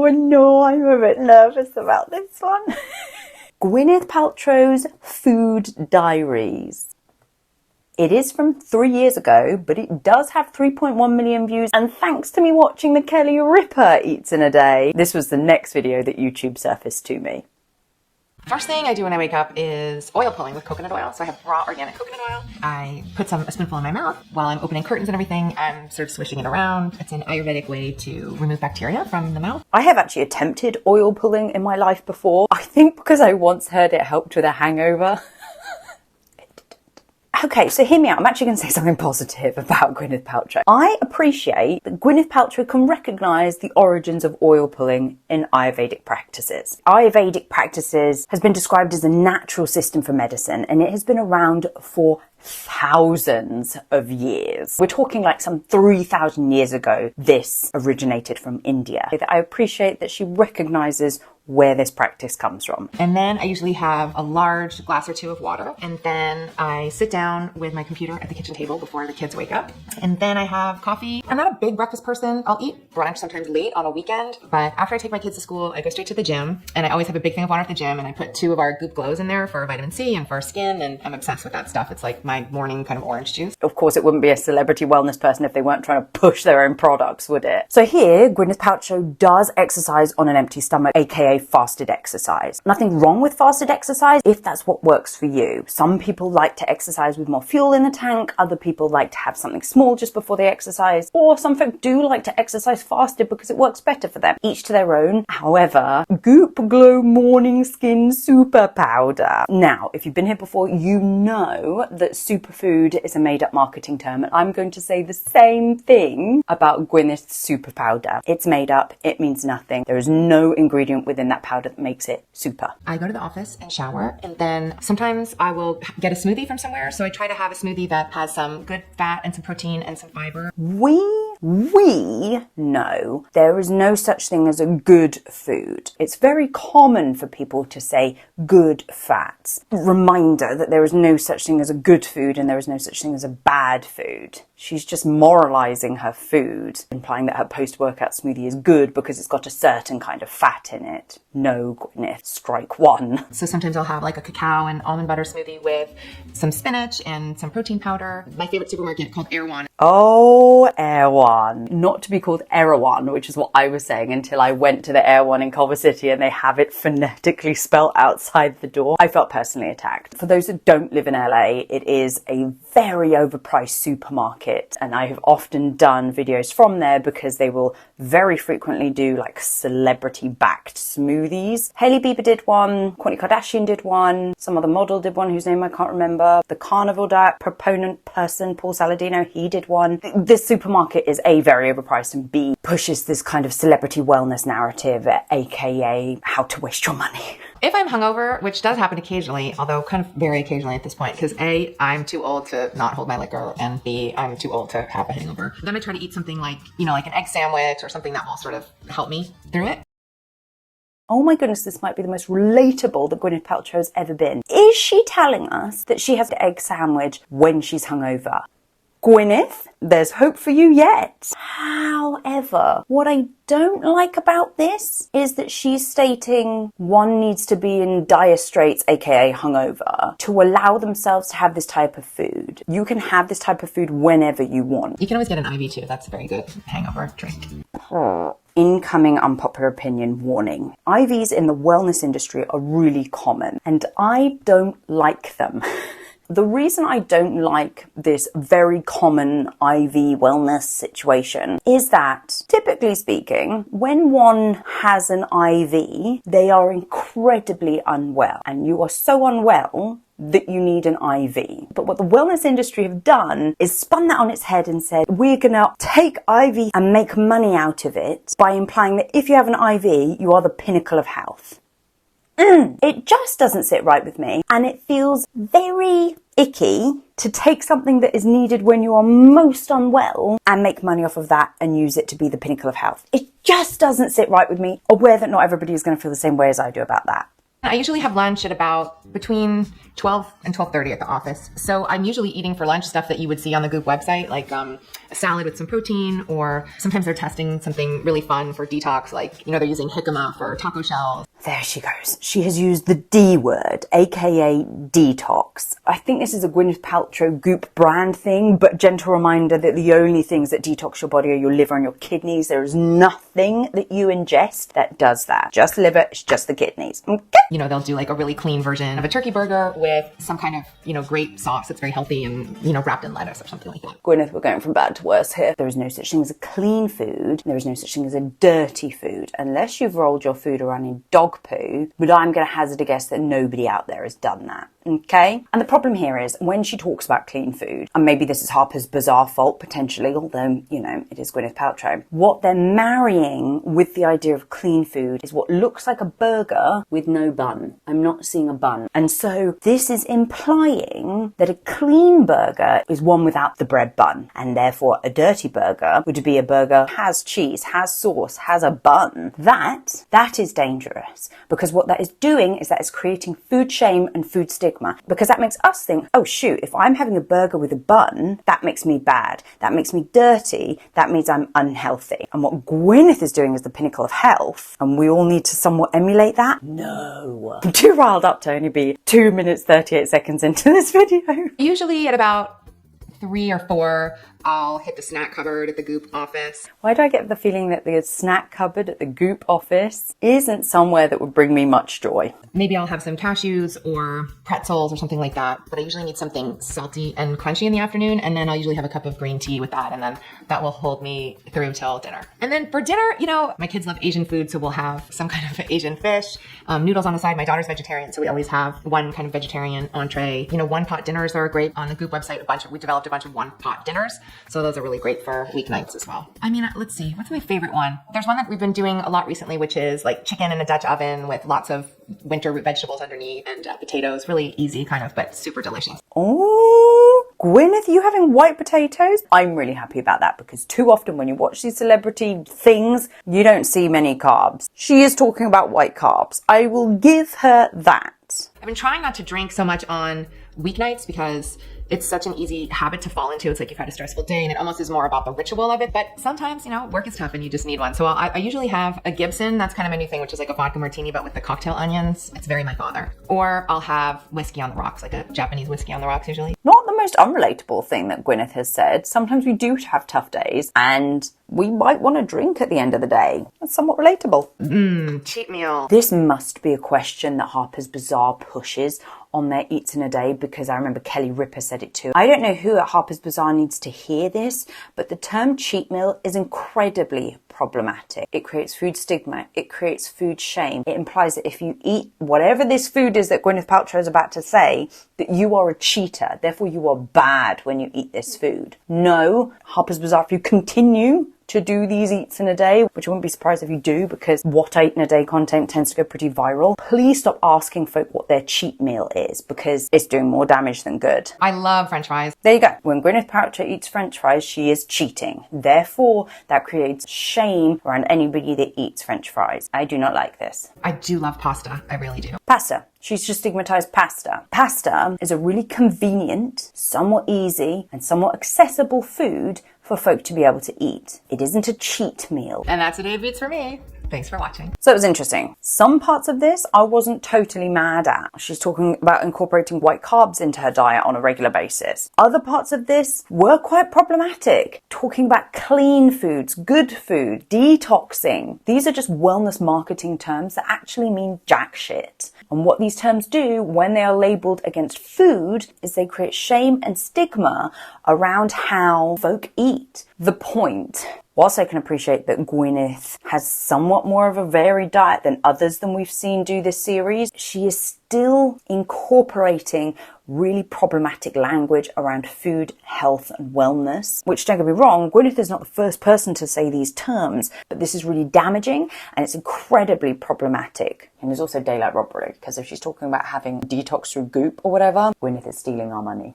Oh no, I'm a bit nervous about this one. Gwyneth Paltrow's Food Diaries. It is from 3 years ago, but it does have 3.1 million views, and thanks to me watching the Kelly Ripa Eats in a Day, this was the next video that YouTube surfaced to me. First thing I do when I wake up is oil pulling with coconut oil. So I have raw organic coconut oil. I put a spoonful in my mouth while I'm opening curtains and everything. I'm sort of swishing it around. It's an Ayurvedic way to remove bacteria from the mouth. I have actually attempted oil pulling in my life before. I think because I once heard it helped with a hangover. Okay, so hear me out. I'm actually going to say something positive about Gwyneth Paltrow. I appreciate that Gwyneth Paltrow can recognise the origins of oil pulling in Ayurvedic practices. Ayurvedic practices has been described as a natural system for medicine, and it has been around for thousands of years. We're talking like some 3,000 years ago, this originated from India. I appreciate that she recognises where this practice comes from. And then I usually have a large glass or two of water, and then I sit down with my computer at the kitchen table before the kids wake up, and then I have coffee. I'm not a big breakfast person. I'll eat brunch sometimes late on a weekend, but after I take my kids to school, I go straight to the gym, and I always have a big thing of water at the gym, and I put 2 of our Goop Glows in there for vitamin C and for our skin, and I'm obsessed with that stuff. It's like my morning kind of orange juice. Of course, it wouldn't be a celebrity wellness person if they weren't trying to push their own products, would it? So here, Gwyneth Paltrow does exercise on an empty stomach, aka fasted exercise. Nothing wrong with fasted exercise if that's what works for you. Some people like to exercise with more fuel in the tank, other people like to have something small just before they exercise, or some folk do like to exercise fasted because it works better for them. Each to their own. However, Goop Glow Morning Skin Super Powder. Now, if you've been here before, you know that superfood is a made-up marketing term, and I'm going to say the same thing about Gwyneth's super powder. It's made up, it means nothing. There is no ingredient within that powder that makes it super. I go to the office and shower, and then sometimes I will get a smoothie from somewhere. So I try to have a smoothie that has some good fat and some protein and some fiber. We know there is no such thing as a good food. It's very common for people to say good fats. Reminder that there is no such thing as a good food and there is no such thing as a bad food. She's just moralizing her food, implying that her post-workout smoothie is good because it's got a certain kind of fat in it. No, Gwyneth, strike one. So sometimes I'll have like a cacao and almond butter smoothie with some spinach and some protein powder. My favorite supermarket called Erewhon. Oh, Erewhon. Not to be called Erewhon, which is what I was saying until I went to the Erewhon in Culver City and they have it phonetically spelt outside the door. I felt personally attacked. For those that don't live in LA, it is a very overpriced supermarket, and I have often done videos from there because they will very frequently do like celebrity-backed smoothies. Hailey Bieber did one, Kourtney Kardashian did one, some other model did one whose name I can't remember. The carnivore diet proponent person, Paul Saladino, he did one. This supermarket is A, very overpriced, and B, pushes this kind of celebrity wellness narrative, aka how to waste your money. If I'm hungover, which does happen occasionally, although kind of very occasionally at this point, because A, I'm too old to not hold my liquor, and B, I'm too old to have a hangover. Then I try to eat something like, like an egg sandwich or something that will sort of help me through it. Oh my goodness, this might be the most relatable that Gwyneth Paltrow has ever been. Is she telling us that she has an egg sandwich when she's hungover? Gwyneth, there's hope for you yet. However, what I don't like about this is that she's stating one needs to be in dire straits, aka hungover, to allow themselves to have this type of food. You can have this type of food whenever you want. You can always get an IV too. That's a very good hangover drink. Incoming unpopular opinion warning. IVs in the wellness industry are really common, and I don't like them. The reason I don't like this very common IV wellness situation is that, typically speaking, when one has an IV, they are incredibly unwell, and you are so unwell that you need an IV. But what the wellness industry have done is spun that on its head and said, we're gonna take IV and make money out of it by implying that if you have an IV, you are the pinnacle of health. It just doesn't sit right with me, and it feels very icky to take something that is needed when you are most unwell and make money off of that and use it to be the pinnacle of health. It just doesn't sit right with me. Aware that not everybody is going to feel the same way as I do about that. I usually have lunch at about between 12 and 12:30 at the office. So I'm usually eating for lunch stuff that you would see on the Goop website, like a salad with some protein, or sometimes they're testing something really fun for detox, like, they're using jicama for taco shells. There she goes. She has used the D word, aka detox. I think this is a Gwyneth Paltrow Goop brand thing, but gentle reminder that the only things that detox your body are your liver and your kidneys. There is nothing that you ingest that does that. Just liver, it's just the kidneys. Okay? They'll do like a really clean version of a turkey burger with some kind of, grape sauce that's very healthy and, wrapped in lettuce or something like that. Gwyneth, we're going from bad to worse here. There is no such thing as a clean food. There is no such thing as a dirty food, unless you've rolled your food around in dog poo, but I'm going to hazard a guess that nobody out there has done that. Okay? And the problem here is when she talks about clean food, and maybe this is Harper's Bazaar fault potentially, although, it is Gwyneth Paltrow, what they're marrying with the idea of clean food is what looks like a burger with no bun. I'm not seeing a bun. And so this is implying that a clean burger is one without the bread bun, and therefore a dirty burger would be a burger has cheese, has sauce, has a bun. That is dangerous, because what that is doing is that it's creating food shame and food stigma, because that makes us think, oh shoot, if I'm having a burger with a bun, that makes me bad, that makes me dirty, that means I'm unhealthy. And what Gwyneth is doing is the pinnacle of health, and we all need to somewhat emulate that. No. I'm too riled up to only be 2 minutes 38 seconds into this video. Usually at about 3 or 4, I'll hit the snack cupboard at the Goop office. Why do I get the feeling that the snack cupboard at the Goop office isn't somewhere that would bring me much joy? Maybe I'll have some cashews or pretzels or something like that, but I usually need something salty and crunchy in the afternoon, and then I'll usually have a cup of green tea with that, and then that will hold me through till dinner. And then for dinner, my kids love Asian food, so we'll have some kind of Asian fish, noodles on the side. My daughter's vegetarian, so we always have one kind of vegetarian entree. One-pot dinners are great. On the Goop website, we developed a bunch of one-pot dinners, so those are really great for weeknights as well. Let's see, what's my favorite one? There's one that we've been doing a lot recently, which is like chicken in a Dutch oven with lots of winter root vegetables underneath and potatoes. Really easy kind of, but super delicious. Oh, Gwyneth, you having white potatoes? I'm really happy about that, because too often when you watch these celebrity things, you don't see many carbs. She is talking about white carbs. I will give her that. I've been trying not to drink so much on weeknights because it's such an easy habit to fall into. It's like you've had a stressful day and it almost is more about the ritual of it. But sometimes, work is tough and you just need one. So I usually have a Gibson. That's kind of my new thing, which is like a vodka martini, but with the cocktail onions. It's very my father. Or I'll have whiskey on the rocks, like a Japanese whiskey on the rocks usually. Not the most unrelatable thing that Gwyneth has said. Sometimes we do have tough days and we might want to drink at the end of the day. That's somewhat relatable. Cheat meal. This must be a question that Harper's Bazaar pushes on their Eats in a Day, because I remember Kelly Ripa said it too. I don't know who at Harper's Bazaar needs to hear this, but the term cheat meal is incredibly problematic. It creates food stigma. It creates food shame. It implies that if you eat whatever this food is that Gwyneth Paltrow is about to say, that you are a cheater. Therefore, you are bad when you eat this food. No, Harper's Bazaar, if you continue to do these Eats in a Day, which I wouldn't be surprised if you do, because what I Eat in a Day content tends to go pretty viral, please stop asking folk what their cheat meal is, because it's doing more damage than good. I love French fries. There you go. When Gwyneth Paltrow eats French fries, she is cheating. Therefore, that creates shame around anybody that eats French fries. I do not like this. I do love pasta. I really do. Pasta. She's just stigmatized pasta. Pasta is a really convenient, somewhat easy, and somewhat accessible food for folk to be able to eat. It isn't a cheat meal. And that's a day of Eats for me. Thanks for watching. So it was interesting. Some parts of this I wasn't totally mad at. She's talking about incorporating white carbs into her diet on a regular basis. Other parts of this were quite problematic. Talking about clean foods, good food, detoxing. These are just wellness marketing terms that actually mean jack shit. And what these terms do when they are labelled against food is they create shame and stigma around how folk eat. The point, whilst I can appreciate that Gwyneth has somewhat more of a varied diet than others than we've seen do this series, she is still incorporating really problematic language around food, health and wellness, which, don't get me wrong, Gwyneth is not the first person to say these terms, but this is really damaging and it's incredibly problematic. And there's also daylight robbery, because if she's talking about having detox through Goop or whatever, Gwyneth is stealing our money.